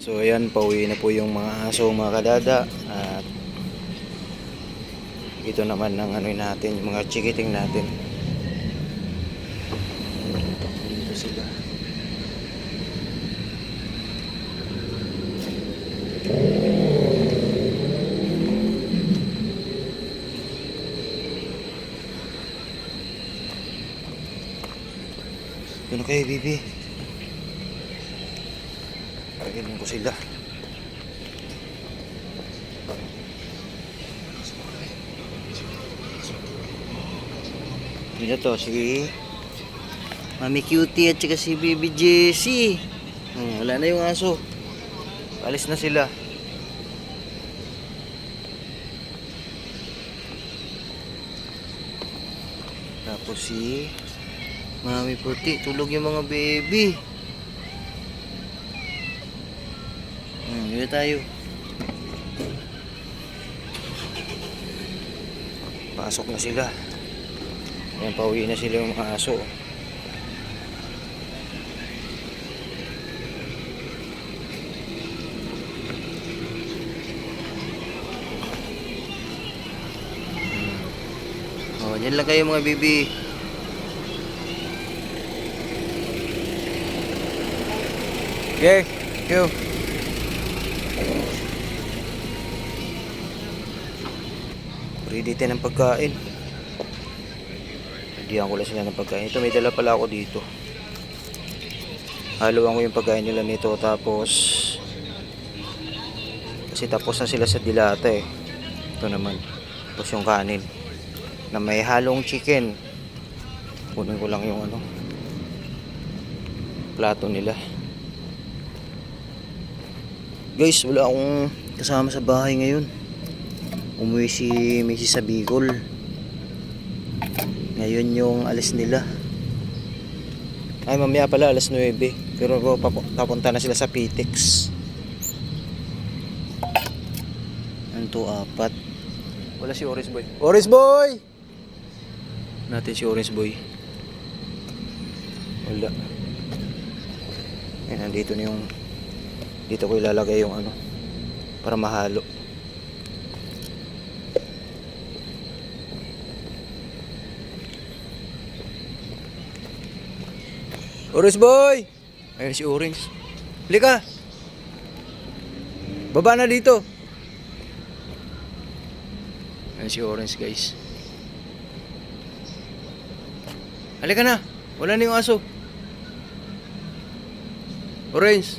So ayan, pauwi na po yung mga aso mga kadada. At ito naman ang ano natin, yung mga chikiting natin. Dito sila. Ano kayo, bibi? Paginin ko sila. Dito to, si Mami Cutie at saka si Baby Jessie. Wala na yung aso. Alis na sila. Tapos si Mami Puti, tulog yung mga baby. Dito tayo. Pasok na sila. Ayan, pauwi na sila yung mga aso. Dyan lang kayo mga bibi. Okay, go. Ready tayo ng pagkain. Diyan ko lang sila ng pagkain. Ito, may dala pala ako dito. Haluan ko yung pagkain nila nito. Tapos kasi tapos na sila sa dilata eh. Ito naman. Tapos yung kanin na may halong chicken. Kunin ko lang yung ano, plato nila. Guys, wala akong kasama sa bahay ngayon. Umuwi si Mrs. sa Bicol. Ngayon yung alis nila. Ay, mamaya pala alas 9. Pero papunta na sila sa Pitex. Ano to, 4. Wala si Orange Boy. Orange Boy! Natin si Orange Boy. Wala. Ayan, nandito na yung, dito ko ilalagay yung ano, para mahalo. Orange Boy! Ayan si Orange. Halika! Baba na dito. Ayan si Orange, guys. Halika na. Wala na yung aso. Orange.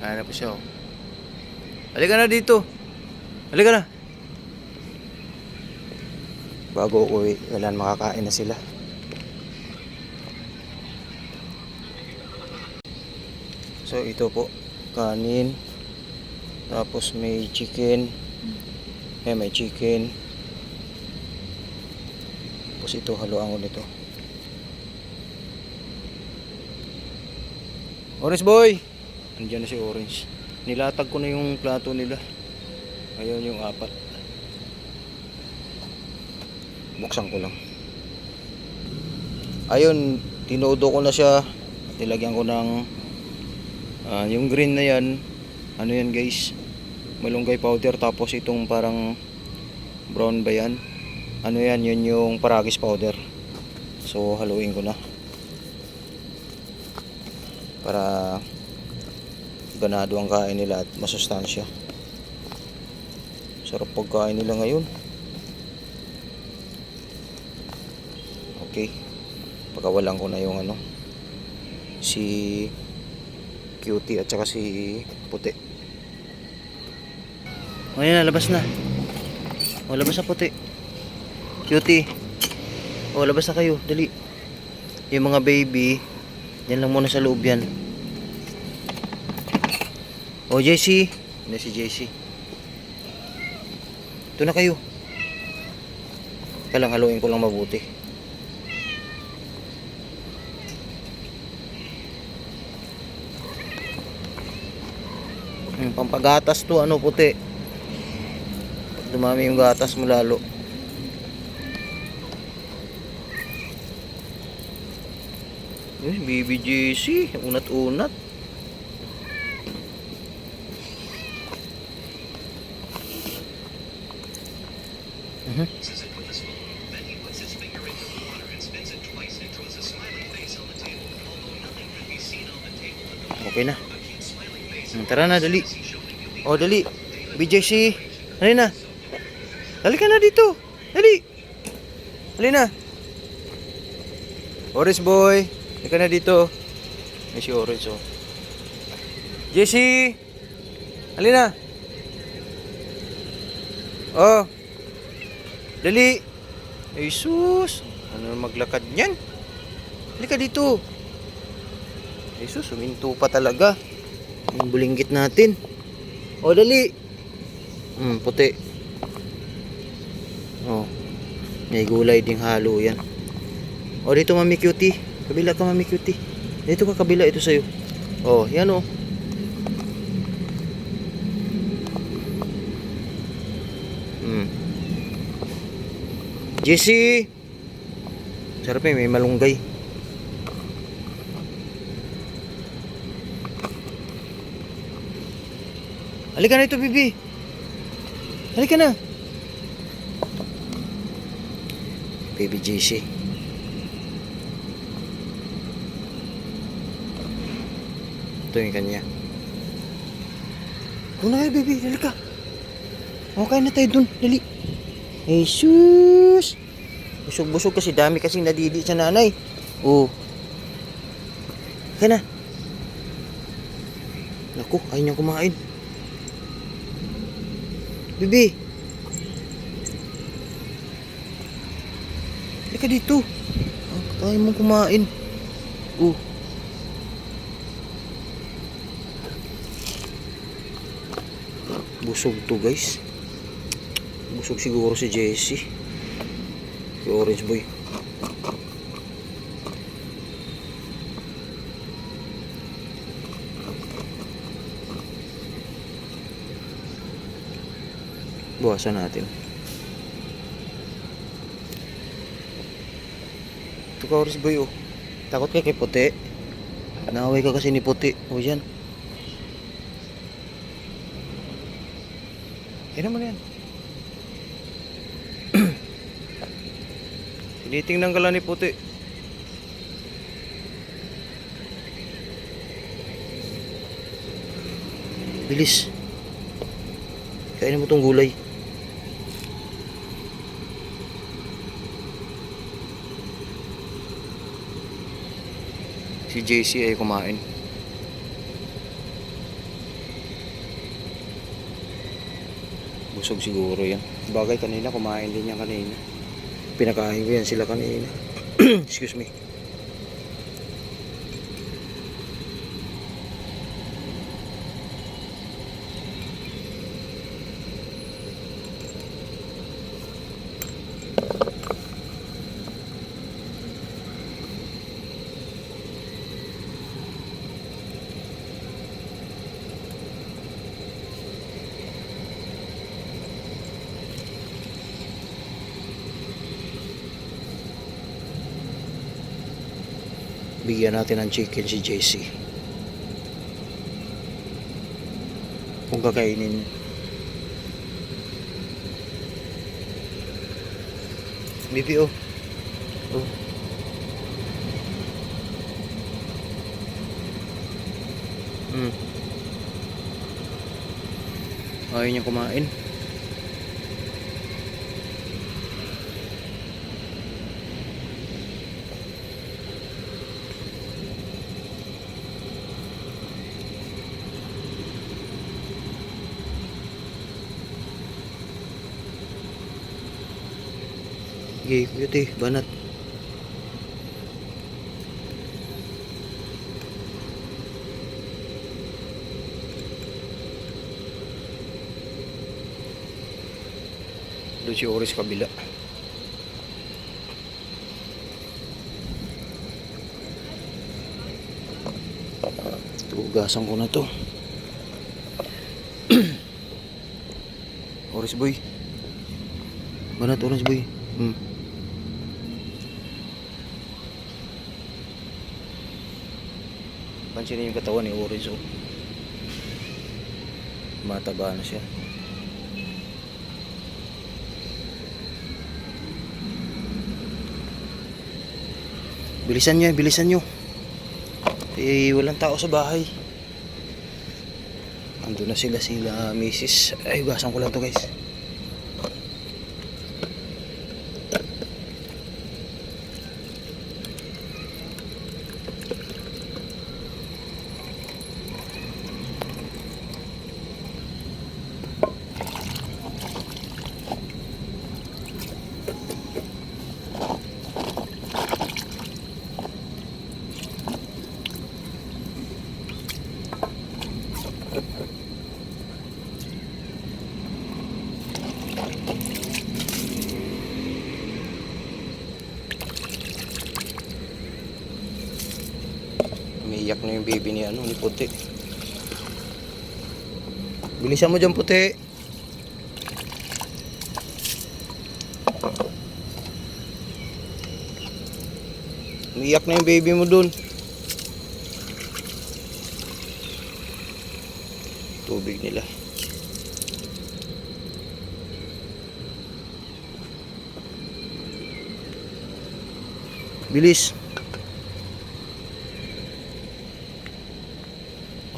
Ayan na po siya. Halika na dito. Halika na. Bago uwi, wala na, makakain na sila. So ito po, kanin. Tapos may chicken. May chicken. Tapos ito, haluan ko nito. Orange Boy! Andiyan na si Orange. Nilatag ko na yung plato nila. Ayun yung 4. Buksan ko lang. Ayun, tinodo ko na siya. Nilagyan ko ng yung green na yan. Ano yan, guys? Malunggay powder. Tapos itong parang brown ba yan? Ano yan? Yun yung paragis powder. So haluin ko na para ganado ang kain nila at masustansya. Sarap pagkain nila ngayon. Okay, pagkawalan ko na yung ano, si Cutie at saka si Puti. Ngayon na, labas na. O, labas na Puti. Cutie. O, labas na kayo, dali. Yung mga baby, yan lang muna sa loob yan. O, JC. Hindi si JC. Ito na kayo. Kailang haluin ko lang mabuti. Pampagatas to, ano, Puti. Pag dumami yung gatas mo lalo. Baby JC, unat-unat. Mhm. Okay na. Tara na, dali. Oh, dali. BJC. Dali na. Dali ka na dito. Dali. Dali na. Orange boy. Dali ka na dito. May si Orange, oh. Jesse. Dali na. Oh. Dali. Jesus. Ano maglakad niyan? Dali ka dito. Jesus, suminto pa talaga. Yung bulinggit natin. O, dali. Puti. O. May gulay ding halo yan. O, dito Mami Cutie. Kabila ka Mami Cutie. Dito ka kabila, ito sa'yo. O, yan o. Jesse. Sarap eh, may malunggay. Halika na ito, Bibi. Halika na. Baby JC. Ito yung kanya. Doon na kayo, baby. Halika. Okay na tayo dun. Dali. Jesus. Busog-busog kasi. Dami kasing nadidi sa nanay. Oh. Halika na. Naku, ayaw niyang kumain. Bibi. Halika dito. Ayaw mong kumain. Oh. Busog to guys. Busog siguro si Jessie. Si Orange Boy. Buwasan natin. Ito ka Orange Boy oh. Takot ka kay Puti. Naaway ka kasi ni Puti. O yan. Yan naman yan. Tinitingnan ka lang ni Puti. Bilis. Kainin mo tong gulay. Si JC ay kumain. Busog siguro yan. Bagay kanina kumain din yan kanina. Pinakain ko yan sila kanina. Excuse me. Bigyan natin ng chicken si JC. Kung kakainin. Bibi oh. Oh. Ayaw niya kumain. Okay, beauty, banat. Doon si Oris kabila. Tugasan ko na to. Oris boy. Banat Oris boy. Pansinin yung katawan ni Orange oh. Mataba na siya. Bilisan nyo. Eh, walang tao sa bahay. Ando na sila misis. Ay, basan ko lang to guys. Umiiyak na yung baby ni Puti. Bilisan mo dyan, Puti. Umiiyak na yung baby mo dun. Tubig nila. Bilis.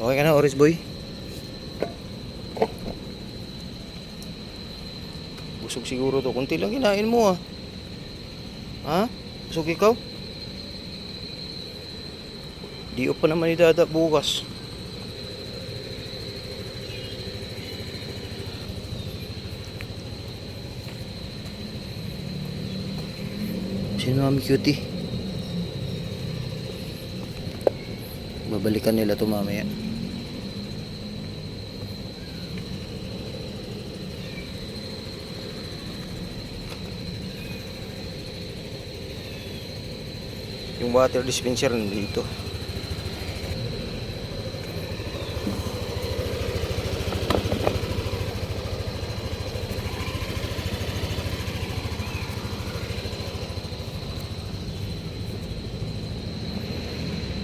Okay ka na, Oris Boy? Busog siguro to. Kunti lang kinain mo Ha? Busog ikaw? Di pa naman idada bukas. Sino Mami Cutie? Babalikan nila to mamaya. Yung water dispenser nandito.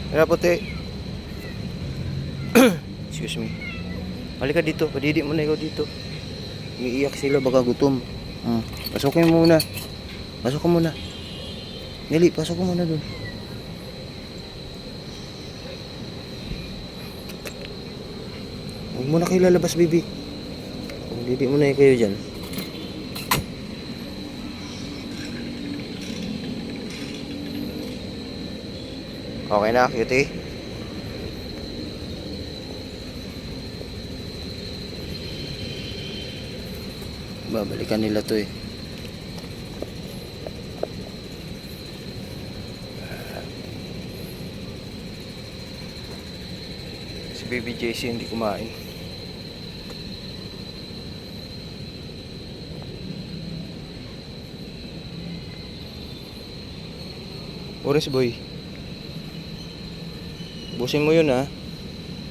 Kaya Puti. Excuse me. Halika dito, padidi mo na ikaw dito. Umiiyak sila, baka gutom. Pasukin mo muna. Pasok ka muna. Nili, pasok ka muna dun. Huwag mo na kayo lalabas, baby. Padidi mo na kayo dyan. Okay na, Cutie. Babalikan nila to Si Baby JC hindi kumain. Oris Boy, busin mo yun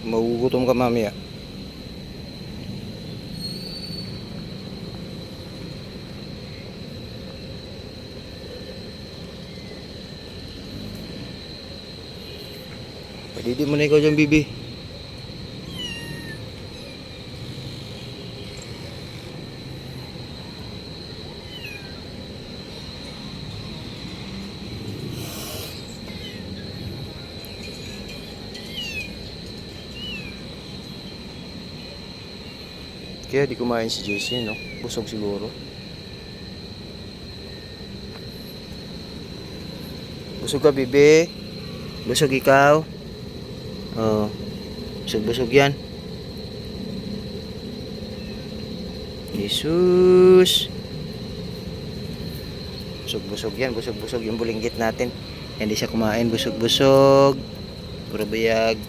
magugutom ka mamaya. Padidi mo na ikaw dyan, Bibi. Kaya di kumain si JC, no? Busog siguro. Busog ka, Bibi? Busog ikaw? Oh, busog-busog yan. Jesus. Busog-busog yan. Busog-busog yung bulinggit natin. Hindi siya kumain. Busog-busog. Puro bayag.